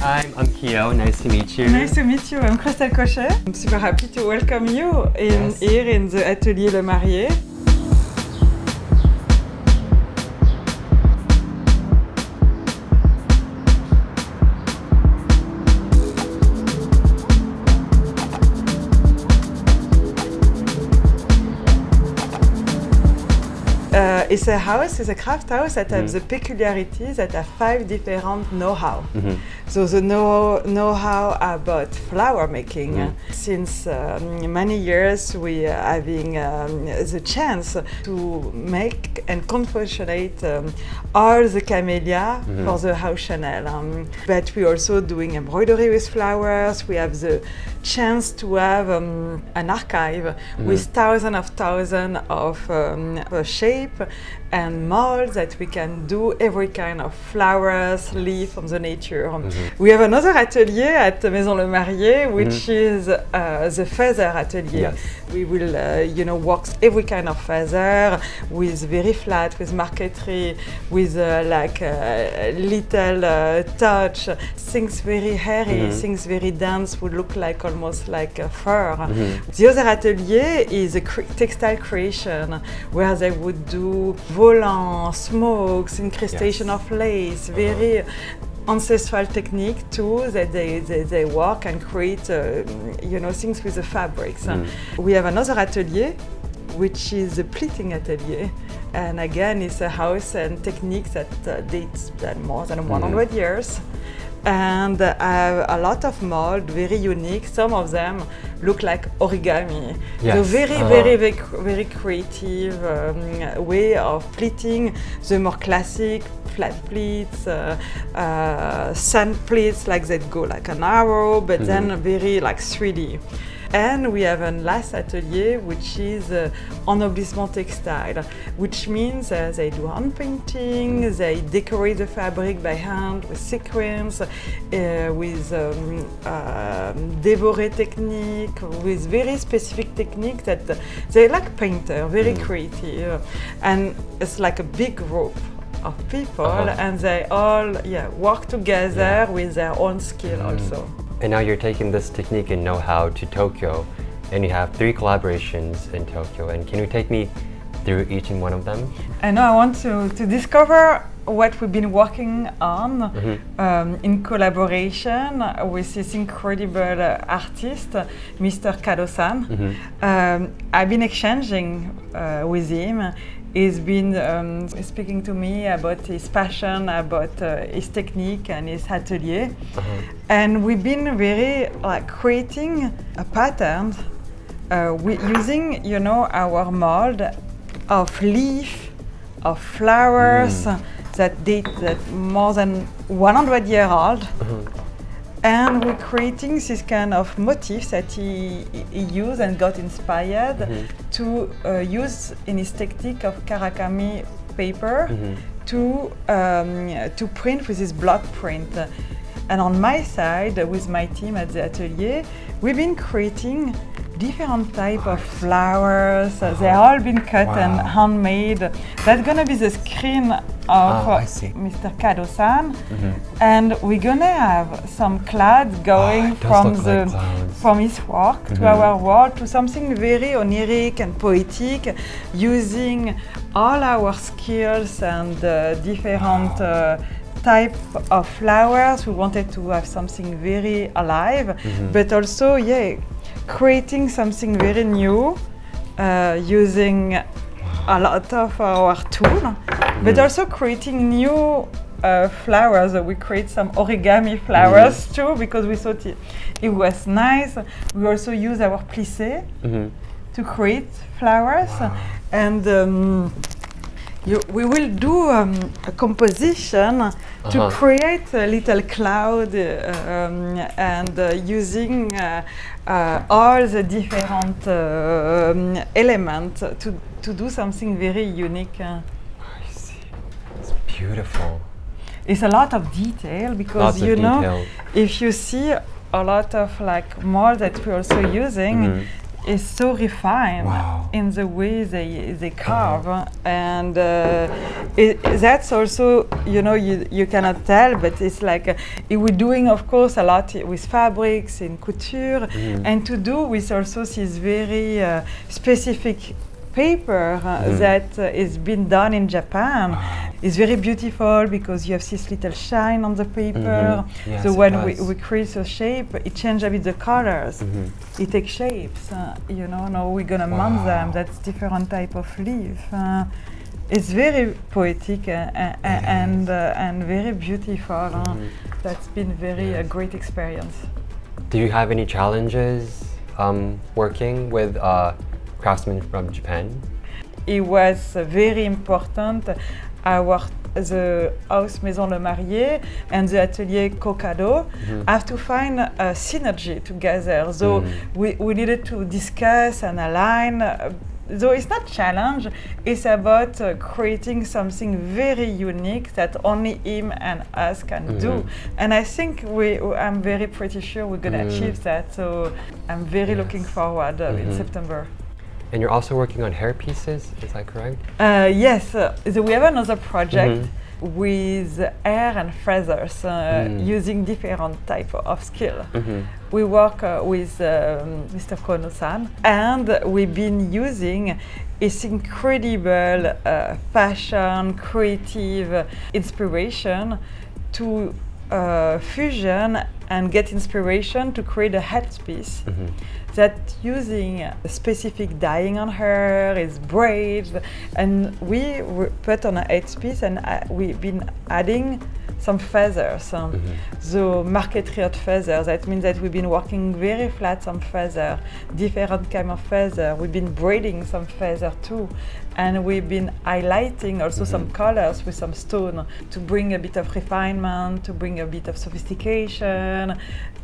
Hi, I'm Kyo. Nice to meet you. Nice to meet you. I'm Christelle Cochet. I'm super happy to welcome you here in the Atelier Le Marié. It's a house, it's a craft house that has the peculiarities that have 5 different know-how. So the know-how about flower making. Since many years we are having the chance to make and confectionate all the camellia for the house Chanel. But we're also doing embroidery with flowers. We have the chance to have an archive with thousands of shape and molds that we can do every kind of flowers, leaf from the nature. We have another atelier at Maison Le Marié, which is the feather atelier. We will, work every kind of feather with very flat, with marqueterie, with little touch, things very hairy, things very dense, would look like almost like a fur. The other atelier is a textile creation, where they would do volants, smokes, incrustation of lace, very ancestral technique too, that they work and create things with the fabrics. We have another atelier which is a pleating atelier, and again it's a house and technique that dates more than 100 years, and have a lot of mold, very unique. Some of them look like origami. So very creative way of pleating, the more classic flat pleats, sand pleats like that go like an arrow, but then very like 3D. And we have a last atelier which is ennoblissement textile, which means they do hand painting, they decorate the fabric by hand with sequins, with dévoré technique, with very specific technique that they like painter, very creative. And it's like a big group of people, and they all work together with their own skill also. And now you're taking this technique and know-how to Tokyo, and you have 3 collaborations in Tokyo. And can you take me through each and one of them? I know I want to discover what we've been working on in collaboration with this incredible artist, Mr. Kado-san. I've been exchanging with him. He's been speaking to me about his passion, about his technique and his atelier. And we've been very creating a pattern using, our mold of leaf, of flowers that date more than 100 years old. And we're creating this kind of motifs that he used and got inspired to use in his technique of Karakami paper to print with his block print. And on my side, with my team at the atelier, we've been creating different type of flowers. They've all been cut and handmade. That's gonna be the screen of Mr. Kado-san, and we're gonna have some clouds going from his work to our world to something very oniric and poetic, using all our skills and different type of flowers. We wanted to have something very alive, but also creating something very new, using a lot of our tools, but also creating new flowers. We create some origami flowers too, because we thought it was nice. We also use our plissé to create flowers, and we will do a composition to create a little cloud, and using all the different elements to do something very unique. I see. It's beautiful. It's a lot of detail, because if you see a lot of mold that we're also using, is so refined Wow. in the way they carve, and that's also, you know, you cannot tell, but it's like we're doing, of course, a lot with fabrics in couture, and to do with also this very specific paper that is been done in Japan. It's very beautiful because you have this little shine on the paper. Yes, so it when does. we create a shape, it changes a bit the colors. It takes shapes. You know, now we're gonna mount them. That's different type of leaf. It's very poetic and very beautiful. That's been very a great experience. Do you have any challenges working with craftsmen from Japan? It was very important. The house Maison Le Marié and the atelier Cocado have to find a synergy together. So we needed to discuss and align. So it's not challenge, it's about creating something very unique that only him and us can do. And I think I'm very pretty sure we're going to achieve that. So I'm very looking forward in September. And you're also working on hair pieces, is that correct? Yes, so we have another project with hair and feathers using different type of skill. We work with Mr. Kono-san, and we've been using his incredible fashion, creative inspiration to fusion and get inspiration to create a headpiece that using specific dyeing on her, is braids, and we put on a headpiece and we've been adding some feathers. So market rate feathers, that means that we've been working very flat some feather, different kind of feather. We've been braiding some feather too. And we've been highlighting also some colors with some stone to bring a bit of refinement, to bring a bit of sophistication.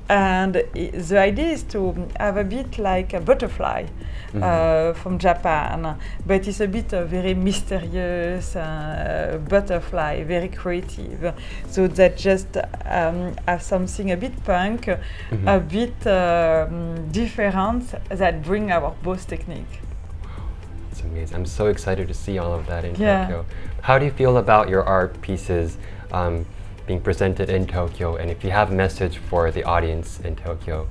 And the idea is to have a bit like a butterfly from Japan, but it's a bit very mysterious butterfly, very creative. So that just have something a bit punk, a bit different that bring our both technique. It's amazing. I'm so excited to see all of that in Tokyo. How do you feel about your art pieces being presented in Tokyo? And if you have a message for the audience in Tokyo,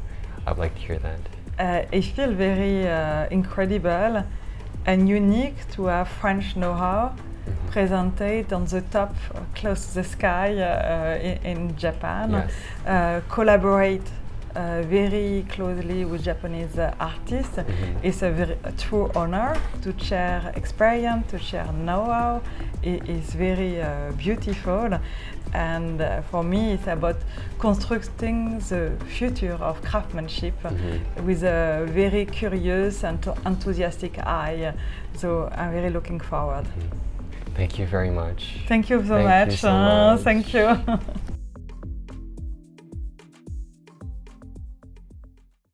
I'd like to hear that. I feel very incredible and unique to have French know-how presented on the top, close to the sky in Japan. Collaborate very closely with Japanese artists. It's a true honor to share experience, to share know-how. It's very beautiful, and for me it's about constructing the future of craftsmanship with a very curious and enthusiastic eye. So I'm very looking forward. Thank you very much. Thank you so much. Thank you so much. Thank you.